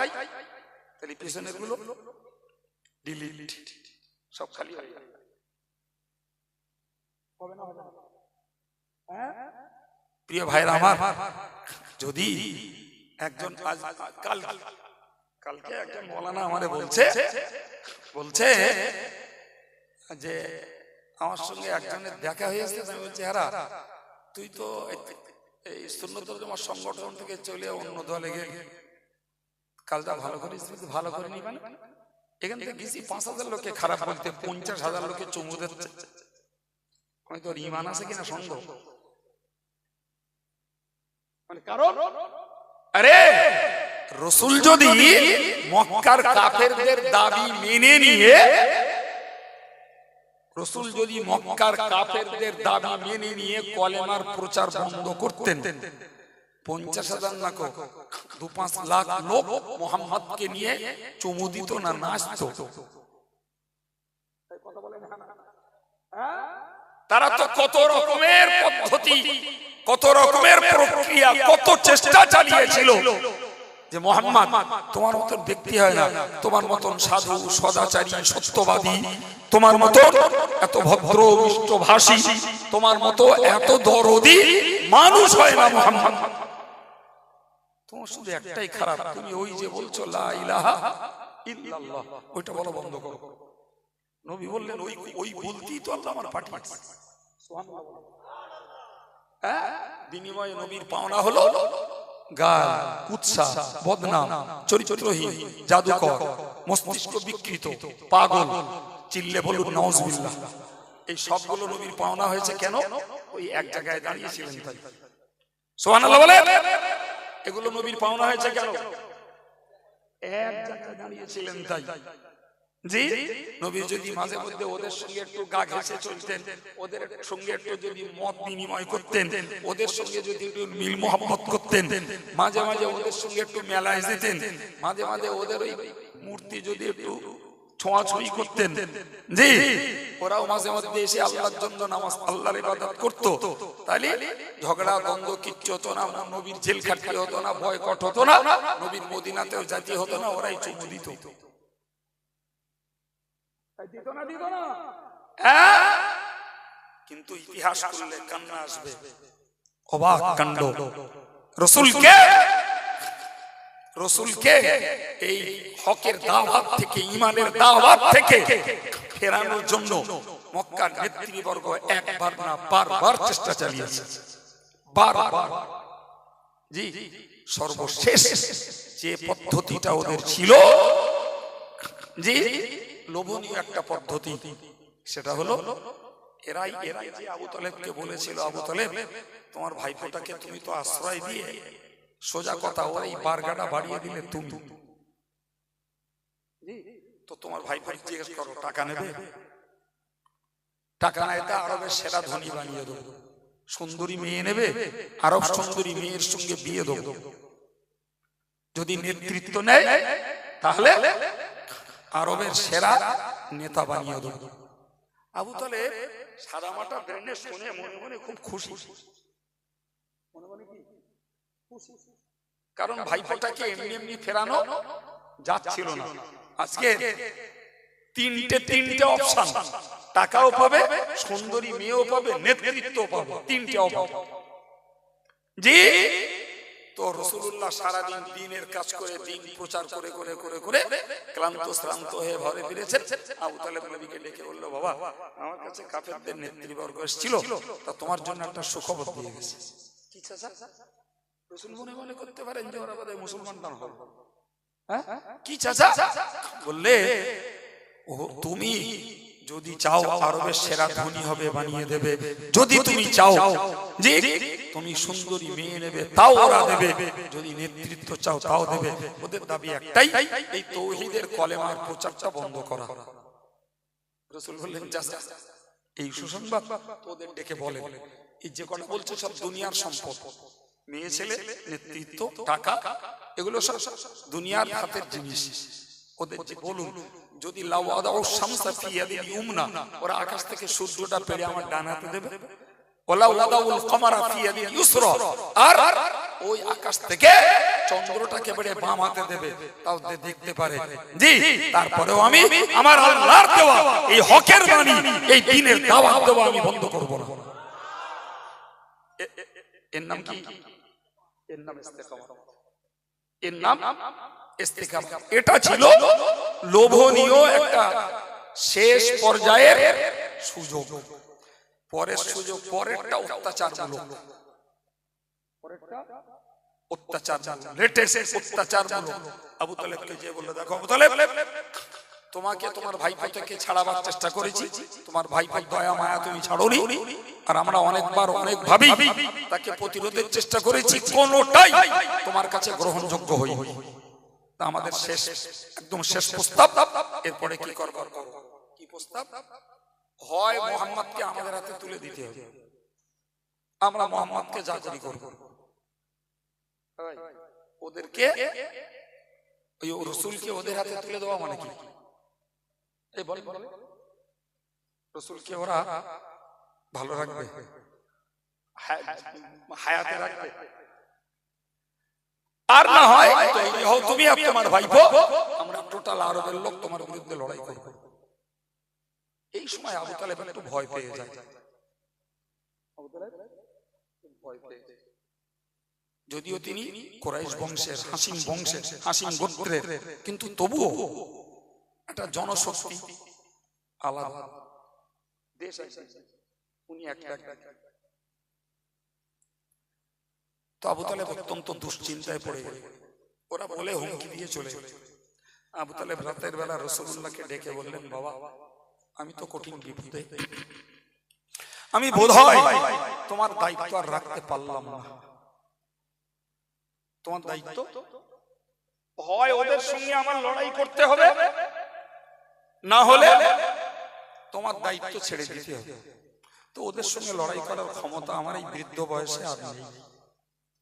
তাহলে পিছনের গুলো ডিলিট, সব খালি হয়ে যাবে। প্রিয় ভাইরা আমার, যদি একজন কালকে একজন মৌলানা আমারে বলছে যে আমার সঙ্গে একজনের দেখা হয়েছে, আমি বলছি হারা তুই তো এই সুন্নতুল জামাত সংগঠন থেকে চলে অন্য দলে গেলি, কাজটা ভালো করিস? ভালো করিনি মানে এখান থেকে গেছি ৫,০০০ লোকে খারাপ বলতে, ৫০,০০০ লোকে চুমু দিচ্ছে, হয়তো ঈমান আছে কিনা সন্দেহ। মানে কারণ আরে রাসূল যদি মক্কার কাফেরদের দাবি মেনে নিয়ে, রাসূল যদি মক্কার কাফেরদের দাবি মেনে নিয়ে কলেমার প্রচার বন্ধ করতেন, ৫০,০০০ না ২-৫ লাখ লোক মুহাম্মদকে নিয়ে চুমু দিত না, নাচতো। তারা তো কত রকমের পদ্ধতি, কত রকমের প্রক্রিয়া, কত চেষ্টা চালিয়েছিল যে মুহাম্মদ তোমার মতন ব্যক্তি হয় না, তোমার মতন সাধু, সদাচারী, সত্যবাদী, তোমার মতো এত ভদ্র মিষ্টভাষী, তোমার মতো এত দরদি মানুষ হয় না মুহাম্মদ। তোমার শুধু একটাই খারাপ, তুমি ওই যে বলছো লা ইলাহা ইল্লাল্লাহ, ওইটা বলা বন্ধ করো। নবী বললেন ওই বলতেই তো আল্লাহ আমার পাঠিয়েছে। সুবহানাল্লাহ। হ্যাঁ, বিনিময়ে নবীর পাওনা হলো গাল, কুৎসা, বদনাম, চরিত্রহীন, জাদুকর, মস্তিষ্ক বিকৃত, পাগল, চিল্লে বলুন নাউজুবিল্লাহ। এই সবগুলো নবীর পাওনা হয়েছে কেন? ওই এক জায়গায় দাঁড়িয়েছিলেন তাই। সুবহানাল্লাহ বলে। এগুলো নবীর পাওনা হয়েছে কেন? এক জায়গায় দাঁড়িয়েছিলেন তাই। জি, নবী যদি মাঝে মধ্যে ওদের সঙ্গে একটু গা ঘেঁষে চলতেন, ওদের সঙ্গে একটু যদি মত বিনিময় করতেন, ওদের সঙ্গে যদি একটু মিল মোহাম্মত করতেন, মাঝে মাঝে ওদের সঙ্গে একটু মেলায় যেতেন, মাঝে মাঝে ওদের ওই মূর্তি যদি একটু ছোঁয়াছুঁই করতেন, জি, ওরাও মাঝে মধ্যে এসে আল্লাহর জন্য নামাজ আল্লাহর ইবাদত করত, তাহলে ঝগড়া দ্বন্দ্ব কিচ্ছু হতো না, নবীর জেল খাটতে হতো না, বয়কট হতো না, নবীর মদিনাতেও যেতে হতো না, ওরাই চুমু দিত। কিন্তু ইতিহাস করলে কান্না আসবে, অবাক কাণ্ড। রসুলকে এই হকের দাওয়াত থেকে, ঈমানের দাওয়াত থেকে ফেরানোর জন্য মক্কার নেতৃবর্গ একবার না বারবার চেষ্টা চালিয়েছে, বারবার। জি, সর্বশেষ যে পদ্ধতিটা ওদের ছিল, জি, লোভনীয় একটা পদ্ধতি, সেটা হলো এরাই যে আবু তালেবকে বলেছিল, আবু তালেব তোমার ভাইপোটাকে তুমি তো আশ্রয় দিয়ে, সোজা কথা, ওর এই বারগাটা বাড়িয়ে দিলে তুমি, তো তোমার ভাইপো জিজ্ঞেস করো টাকা নেবে, টাকা নেয় তা আরবের সেরা ধনী বানিয়ে দেবো, সুন্দরী মেয়ে নেবে, আরব সুন্দরী মেয়ের সঙ্গে বিয়ে দেবো, যদি নেতৃত্ব নেয় তাহলে আরবের সেরা নেতা বানিয়ে দেবো। আবু তালেব সাদামাটা ব্র্যান্ডে শুনে মনে মনে খুব খুশি, কারণ ভাইপোটাকে এমনি এমনি ফেরানো যাচ্ছিল না। আজকে তিনটে অপশন, টাকাও পাবে, সুন্দরী মেয়েও পাবে, নেতৃত্বও পাবে, তিনটেও পাবে। জি, তো রাসূলুল্লাহ সারাদিন দিনের কাজ করে, দিন প্রচার করে করে করে করে ক্লান্ত শ্রান্ত হয়ে ঘরে ফিরেছেন। আবু তালেব নবীকে ডেকে বলল, বাবা আমার কাছে কাফেরদের নেতৃবর্গ এসেছিল, তা তোমার জন্য একটা সুখবর দিয়ে গেছে। কি চাচা? রাসূল মনে মনে করতে পারেন যে ওরা বোধহয় মুসলমান না হবে। হ্যাঁ, কি চাচা? বললে, ও তুমি যদি চাও আরবের সেরা ধনী হবে, বানিয়ে দেবে, যদি তুমি চাও যে তুমি সুন্দরী মেয়ে নেবে তাও ওরা দেবে, যদি নেতৃত্ব চাও তাও দেবে। ওদের দাবি একটাই, এই তাওহীদের কলেমার প্রচারটা বন্ধ করা। রাসূল বললেন, চাচা এই সুসংবাদ ওদের ডেকে বলে, এই যে কথা বলছে সব দুনিয়ার সম্পদ, মেয়ে ছেলে, নেতৃত্ব, টাকা, এগুলো সব দুনিয়ার হাতের জিনিস। ওদের যে বলুন, যদি ওরা আকাশ থেকে সূর্যটা পেড়ে আমার ডান হাতে দেবে, আর ওই আকাশ থেকে চন্দ্রটাকে পেড়ে বাম হাতে দেবে, তাও দেখতে পারে। জি, তারপরেও আমি আমার আল্লাহর দেওয়া এই হকের বাণী, এই দ্বীনের দাওয়াত দেওয়া আমি বন্ধ করব না। এর নাম কি? এর নাম ইস্তেকামত। এর নাম ইস্তেকামত। এটা ছিল লোভনীয় একটা শেষ পর্যায়ের সুযোগ। পরের সুযোগ, পরেরটা অত্যাচারমূলক, পরেরটা অত্যাচারমূলক, লেটেস্ট অত্যাচারমূলক। আবু তালেবকে যে বলল, দেখো আবু তালেব, তোমাকে তোমার ভাইপো থেকে ছাড়াবার চেষ্টা করেছি, তোমার ভাইপোর দয়া মায়া তুমি ছাড়োনি, আর আমরা অনেকবার অনেক ভাবে তাকে প্রতিরোধের চেষ্টা করেছি, কোনোটাই তোমার কাছে গ্রহণযোগ্য হয়নি। তা আমাদের শেষ, একদম শেষ প্রস্তাব, এরপরে কি করবার করো। কি প্রস্তাব? হয় মুহাম্মদকে আমাদের হাতে তুলে দিতে হবে, আমরা মুহাম্মদকে জাতি করব, ওদেরকে ওই রাসূলকে ওদের হাতে তুলে দেওয়া মানে কি? এই বল, রাসূলকে ওরা ভালো রাখবে, হায়াতে রাখবে, আর না হয় তৈরি হও তুমি আর তোমার ভাইপো, আমরা টোটাল আরবের লোক তোমার বিরুদ্ধে লড়াই করব। এই সময় আবু তালেব একটু ভয় পেয়ে যায়। যদিও তিনি কুরাইশ বংশের, হাসিম বংশের, হাসিম গোত্রের, কিন্তু তবুও একটা জনশক্তি আলাদা দেশ, উনি একটা। তো আবু তালেব অত্যন্ত দুশ্চিন্তায় পড়ে গেল। ওরা বলে হুমকি দিয়ে চলে গেল। আবু তালেব রাতের বেলা রাসূলুল্লাহকে ডেকে বললেন, বাবা আমি তো কঠিন বিপদে, আমি বোধহয় তোমার দায়িত্ব আর রাখতে পারলাম না। তোমার দায়িত্ব হয় ওদের সঙ্গে আমার লড়াই করতে হবে, না হলে তোমার দায়িত্ব ছেড়ে দিতে হবে। তো ওদের সঙ্গে লড়াই করার ক্ষমতা আমার এই বৃদ্ধ বয়সে আর নেই,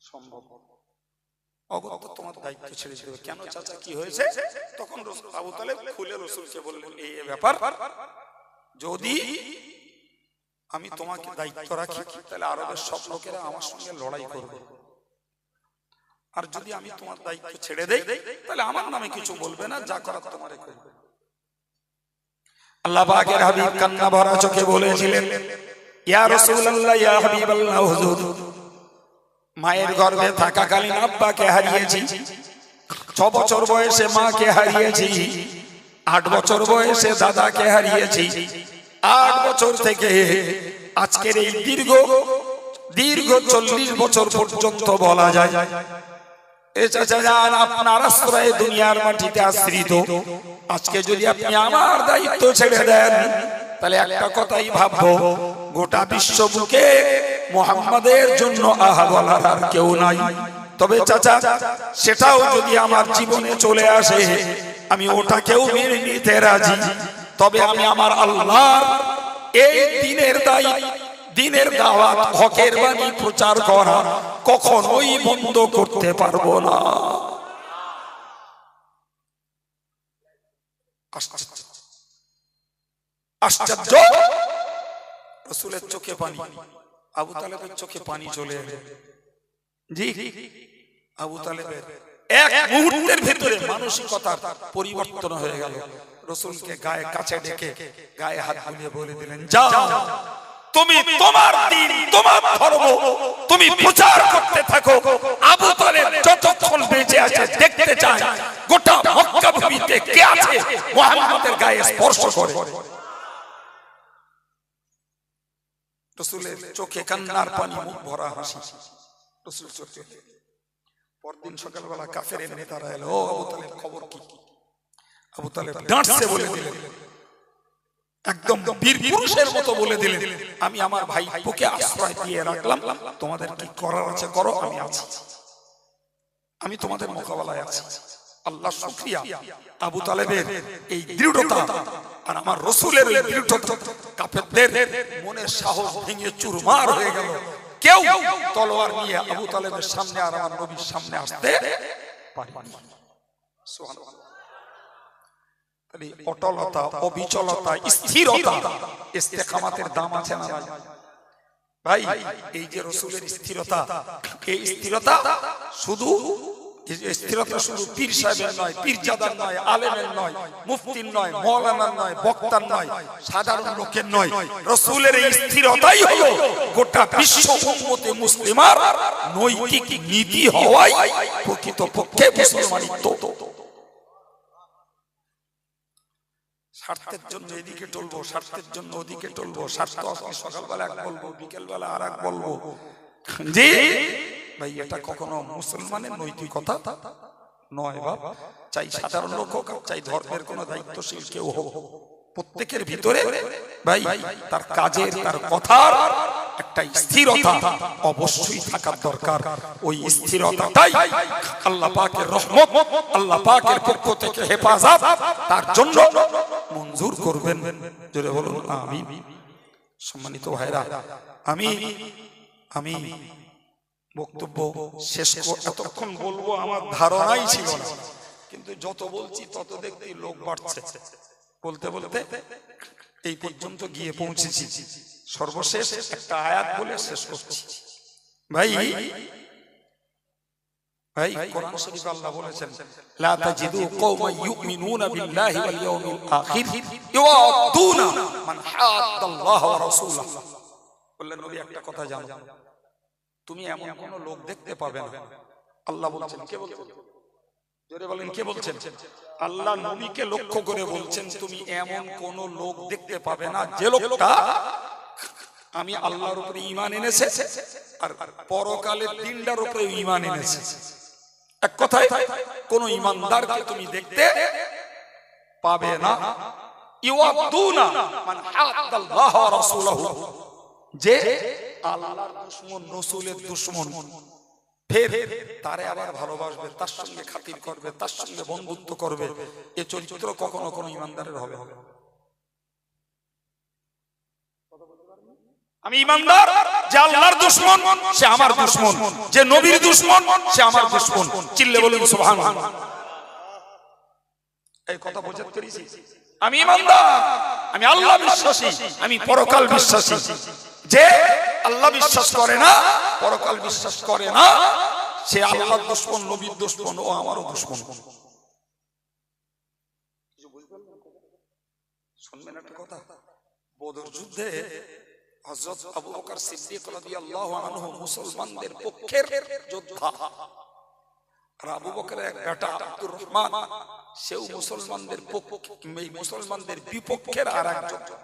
সম্ভব অগত্য তোমার দায়িত্ব ছেড়ে দিতে হবে। কেন চাচা, কি হয়েছে? তখন আবু তালেব খুলে রসুলকে বললেন, এই ব্যাপার, যদি আমি তোমাকে দায়িত্ব রাখি তাহলে আরবের সব লোকেরা আমার সঙ্গে লড়াই করবে, আর যদি আমি তোমার দায়িত্ব ছেড়ে দেই তাহলে আমার নামে কিছু বলবে না, যা করার তোমারে করবে। আল্লাহ পাকের হাবিব কান্না ভরা চোখে বলেছিলেন, ইয়া রাসূলুল্লাহ, ইয়া হাবিবাল্লাহ, হুজুর, মায়ের গর্ভে থাকাকালীন আব্বাকে হারিয়েছি, 6 বছর বয়সে মাকে হারিয়েছি, 8 বছর বয়সে দাদাকে হারিয়েছি, 8 বছর থেকে আজকের এই দীর্ঘ 40 বছর পর্যন্ত বলা যায় আপনার আশ্রয়ে দুনিয়ার মাটিতে আশ্রিত। আজকে যদি আপনি আমার দায়িত্ব ছেড়ে দেন তাহলে একটা কথাই ভাববো, গোটা বিশ্ব বুকে মুহাম্মাদের জন্য আহা বলার আর কেউ নাই। তবে চাচা, সেটাও যদি আমার জীবনে চলে আসে আমি ওটাকেও মেনে নিতে রাজি, তবে আমি আমার আল্লাহর এই দিনের দাওয়াত, হকের বাণী প্রচার করা কখনোই বন্ধ করতে পারবো না। আশ্চর্য! রাসূলের চোখে পানি, আবু তালেবের চোখে পানি চলে এলো। জি, আবু তালেবের এক মুহূর্তের ভিতরে মানসিকতার পরিবর্তন হয়ে গেল। রাসূলকে গায়ে কাছে ডেকে গায়ে হাত বুলিয়ে বলে দিলেন, যাও, তুমি তোমার দ্বীন, তোমার ধর্ম তুমি প্রচার করতে থাকো। আবু তালেব যতক্ষণ বেঁচে আছে দেখতে চায় গোটা মক্কা ভূমিতে কে আছে মুহাম্মাদের গায়ে স্পর্শ করে। রাসূলের চোখে কান্নার পানি, মুখ ভরা হাসি। রাসূল চোখে পরদিন সকালবেলা কাফেরের নেতারা এলো, ও আবু তালেব, খবর কি? আবু তালেব ডাঁটছে বলে দিলেন, একদম বীর পুরুষের মতো বলে দিলেন, আমি আমার ভাইকে আশ্রয় দিয়ে রাখলাম, তোমাদের কি করার আছে করো, আমি আছি, আমি তোমাদের মোকাবেলায় আছি। আল্লাহ শুকরিয়া, আবু তালেবের এই দৃঢ়তা আর আমার রাসূলের এই দৃঢ়তা কাফেরদের মনের সাহস ভেঙে চুরমার হয়ে গেল। কেউ তলোয়ার নিয়ে আবু তালেবের সামনে আর আমার নবীর সামনে আসতে পারেনি। সুবহানাল্লাহ। অটলতা, অবিচলতা, স্থিরতা, ইস্তেকামাতের দাম আছে না ভাই? এই যে রাসূলের স্থিরতা, এই স্থিরতা শুধু পীর সাহেবের নয়, পীরজাদার নয়, আলেমের নয়, মুফতির নয়, মাওলানার নয়, বক্তার নয়, সাধারণ লোকের নয়। রাসূলের এই স্থিরতাই হলো গোটা বিশ্ব উম্মতে মুসলিমার নৈতিক নীতি হওয়াই প্রকৃতপক্ষে মুসলমানিত্ব। স্বার্থের জন্য এদিকে টলবো, স্বার্থের জন্য ওদিকে টলবো, স্বার্থ সকালবেলা এক বলবো, বিকেলবেলা আর এক বলবো। জি ভাই, এটা কখনো মুসলমানের নৈতিকতা নয় বাপ। চাই সাধারণ লোক হোক, চাই ধর্মের কোন দায়িত্বশীল কেউ হোক, প্রত্যেকের ভিতরে ভাই তার কাজের, তার কথার একটা স্থিরতা অবশ্যই থাকার দরকার। ওই স্থিরতাটাই আল্লাহ পাকের রহমত, আল্লাহ পাকের পক্ষ থেকে হেফাজত তার জন্য মঞ্জুর করবেন। জোরে বলুন আমিন। সম্মানিত ভাইরা, আমি বক্তব্য শেষ এতক্ষণ বলবো আমার ধারণাই ছিল না, কিন্তু যত বলছি তত দেখতেই লোক বাড়ছে। বলতে বলতে এই পর্যন্ত গিয়ে পৌঁছেছি। সর্বশেষ একটা আয়াত বলে শেষ করছি। ভাই কোরআন শরীফে আল্লাহ বলেছেন, লা তাজিদু কওমান ইউমিনুনা বিল্লাহি ওয়াল ইয়াউমিল আখির ইউআদুনা মান হাদাল্লাহ ওয়া রাসূলাহু। বললেন নবী, একটা কথা জানো, তুমি এমন কোন লোক দেখতে পাবে না। আল্লাহ বলছেন, কে বলছেন? জোরে বলেন, কে বলছেন? আল্লাহ নবীকে লক্ষ্য করে বলছেন, তুমি এমন কোন লোক দেখতে পাবে না যে লোকটা আমি আল্লাহর উপরে ঈমান এনেছে আর পরকালের দিনটার উপরে ঈমান এনেছে। এক কথায় কোন ঈমানদারকে তুমি দেখতে পাবে না। ইউআদুনা মান হাদাল্লাহ ওয়া রাসূলুহু, যে আল্লাহর দুশমন, রাসূলের দুশমন, ফের তারে আবার ভালোবাসবে, তার সঙ্গে খাতির করবে, তার সঙ্গে বন্ধুত্ব করবে, এ চরিত্র কখনো কোনো ইমানদারের হবে না। আমি ইমানদার, যে আল্লাহর দুশমন সে আমার দুশমন, যে নবীর দুশমন সে আমার দুশমন। চিল্লে বলুন সুবহানাল্লাহ। এই কথা বুঝতে পেরেছি? আমি ইমানদার, আমি আল্লাহ বিশ্বাসী, আমি পরকাল বিশ্বাসী। যে আল্লাহ বিশ্বাস করে না, পরকাল বিশ্বাস করে না, সে আল্লাহর দুশমন, নবীর দুশমন, ও আমারও দুশমন। শুনবেন একটা কথা, বদর যুদ্ধে হযরত আবু বকর সিদ্দিক রাদিয়াল্লাহু আনহু মুসলমানদের পক্ষের যোদ্ধা, আর আবু বকরের এক বেটা আব্দুর রহমান সেও মুসলমানদের পক্ষে, এই মুসলমানদের বিপক্ষের আরেক যোদ্ধা।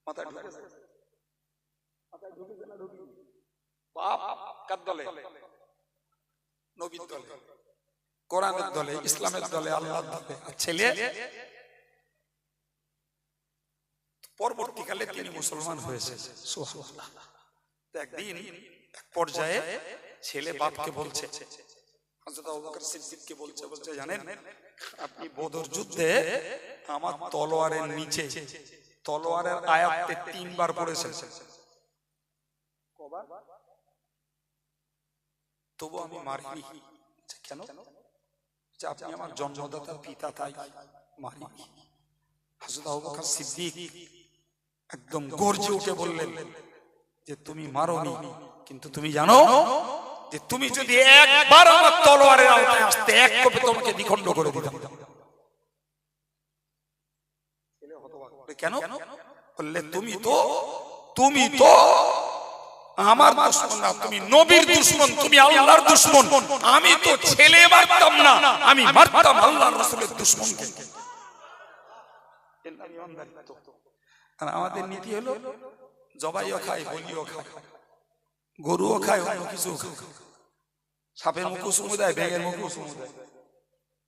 মাথা ঢুকেছে? মাথা ঢুকেছে না ঢুকেনি? বাপ কার দলে? নবীর দলে, কোরআনের দলে, ইসলামের দলে, আল্লাহর দলে। আর ছেলে পরবর্তীকালে তিনি মুসলমান হয়েছে। সুবহানাল্লাহ। একদিন এক পর্যায়ে ছেলে বাপকে বলছে, হযরত আবু বকর সিদ্দিককে বলছে, জানেন আপনি বদর যুদ্ধে আমার তলোয়ারের নিচে তলোয়ারের আয়াতে 3 বার পড়েছেন, কবার? তবু আমি মারিনি। কেন? যে আপনি আমার জন্মদাতা পিতা, তাই মারিনি। হযরত আবু বকর সিদ্দিক একদম গর্জে উঠে বললেন যে তুমি মারোনি, কিন্তু তুমি জানো যে তুমি যদি একবার আমার তলোয়ারের আওতায় আসতে, এক কোপে তোমাকে দ্বিখণ্ড করে দিতাম। কেন? বললে তুমি তো আমার দুশমন না, তুমি নবীর দুশমন, তুমি আল্লাহর দুশমন। আমি তো ছেলে মারতাম না, আমি মারতাম আল্লাহর রাসূলের দুশমনকে। আর আমাদের নীতি হলো জবাইও খায়, বলিও খায়, গরুও খায়, অন্য কিছু খায়, সাপের মুখও চুমু দেয়, ব্যাঙের মুখও চুমু দেয়,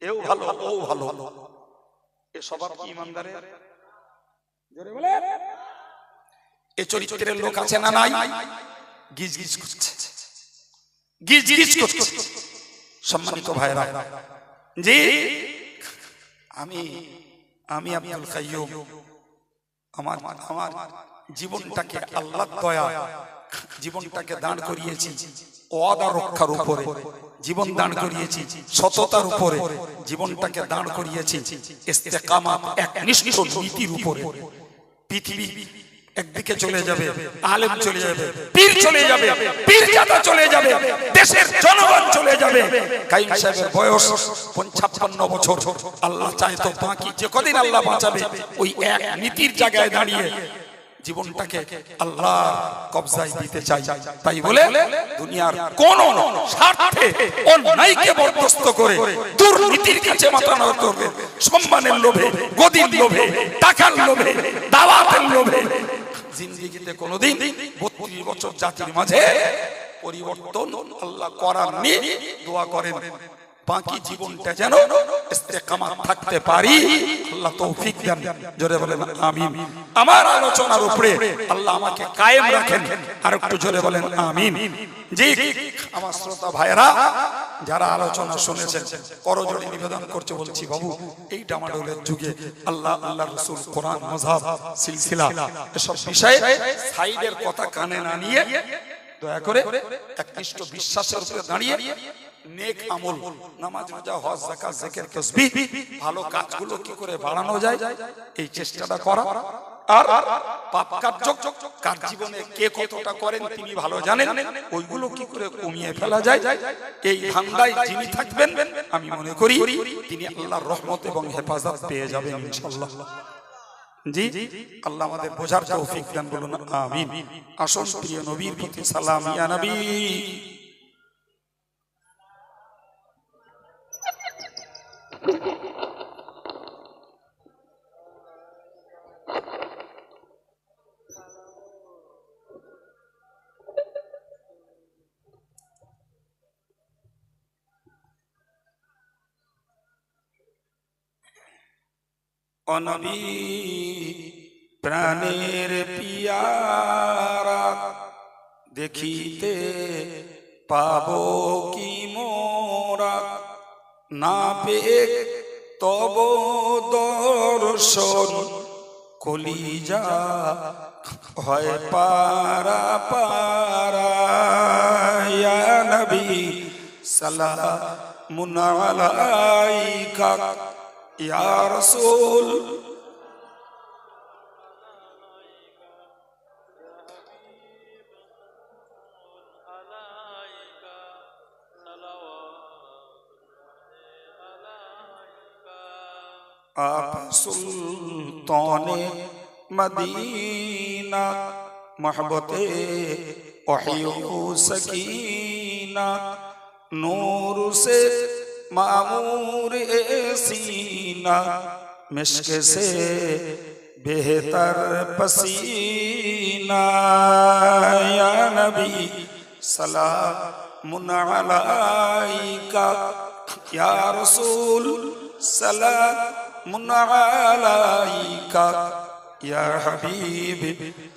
এও ভালো ও ভালো। এ স্বভাব কি ইমানদারের? জোরে বলে। এ চরিত্রের লোক আছে না নাই? গিজ গিজ করছে, গিজ গিজ করছে। সম্মানিত ভাইরা, জি আমি আব্দুল কাইয়ুম আমার জীবনটাকে আল্লাহর দয়া, জীবনটাকে দাঁড় করিয়েছি ওয়াদা রক্ষার উপরে, জীবন দাঁড় করিয়েছি সততার উপরে, জীবনটাকে দাঁড় করিয়েছি ইস্তেকামাত, একনিষ্ঠ নীতির উপরে। পৃথিবী একদিকে চলে যাবে, আলেম চলে যাবে, পীর চলে যাবে, পীরজাদা চলে যাবে, দেশের জনগণ চলে যাবে। কাইম সাহেবের বয়স 55 বছর। আল্লাহ চায় তো বাকি যে কদিন আল্লাহ বাঁচাবে, ওই এক নীতির জায়গায় দাঁড়িয়ে জীবনটাকে আল্লাহ কবজায় দিতে চাই। তাই বলে দুনিয়ার কোন স্বার্থে অন্যায়কে বরদাস্ত করে দুর্নীতির কাছে মাথা নত করবে, সম্মানের লোভে, গদির লোভে, টাকার লোভে, দাওয়াতের লোভে জিন্দেগিতে কোনোদিন 32 বছর জাতির মাঝে পরিবর্তন আল্লাহ করাননি। দোয়া করেন বাকি জীবনটা যেন ইস্তেকামাত থাকতে পারি, আল্লাহ তৌফিক দেন। জোরে বলেন আমিন। আমার আলোচনার উপরে আল্লাহ আমাকে কায়েম রাখেন, আর একটু জোরে বলেন আমিন। জি আমার শ্রোতা ভাইরা যারা আলোচনা শুনেছেন, করজোড়ে নিবেদন করতে বলছি, বাবু এই ডামাডোলের যুগে আল্লাহ, আল্লাহর রাসূল, কোরআন, মাযহাব, সিলসিলা এসব বিষয়ে সাইডের কথা কানে না নিয়ে দয়া করে একনিষ্ঠ বিশ্বাসের উপরে দাঁড়িয়ে নেক আমল, নামাজ, রোজা, হজ, যাকাত, জিকির, তাসবিহ, ভালো কাজগুলো কি করে বাড়ানো যায় এই চেষ্টাটা করা। আর পাপ কাজ জীবনে কে কতটা করেন তিনি ভালো জানেন, ওইগুলো কি করে কমিয়ে ফেলা যায় এই ধান্দায় যিনি থাকবেন, আমি মনে করি তিনি আল্লাহর রহমত এবং হেফাজত পেয়ে যাবেন ইনশাআল্লাহ। জি আল্লাহ আমাদের বোঝার তৌফিক দান, বলুন আমিন। আসুন প্রিয় নবীর প্রতি সালাম, ইয়া নবী। ও নবী প্রাণের পিয়ারা দেখিতে পাবো কি মোরা না পেয়ে তব দর্শন কলিজা হয় পারা পারা ইয়া নবী সালামুন আলাইকা ইয়া রাসূল आप सुल्ताने मदीना मोहब्बते वहियो सकीना नूर से मामूर सीना मिश्क से बेहतर पसीना या नबी सलामुन अलैका या रसूल सलामुन अलैका या हबीब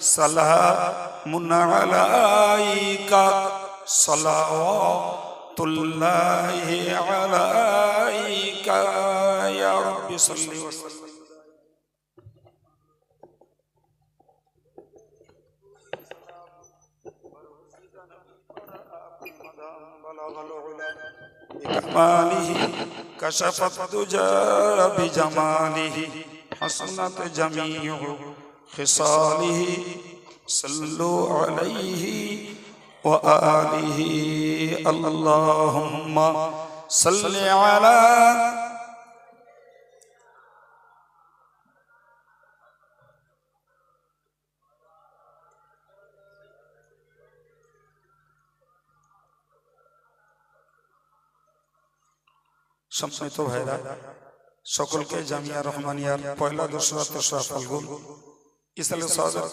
सलामुन अलैका सलावतुल्लाहि अलैका या रब्बी सल्ली व सल्लिम कमालिहि कशफत दुजा बिजमालिहि हसनत जमीउ खिसालिहि सल्लु अलैहि व आलिहि अल्लाहुम्मा सल्लि अला সম্মানিত ভাইরা সকলকে জামিয়া রহমানিয়ার পয়লা দোসরা তেসরা ফাল্গুন ইসলামের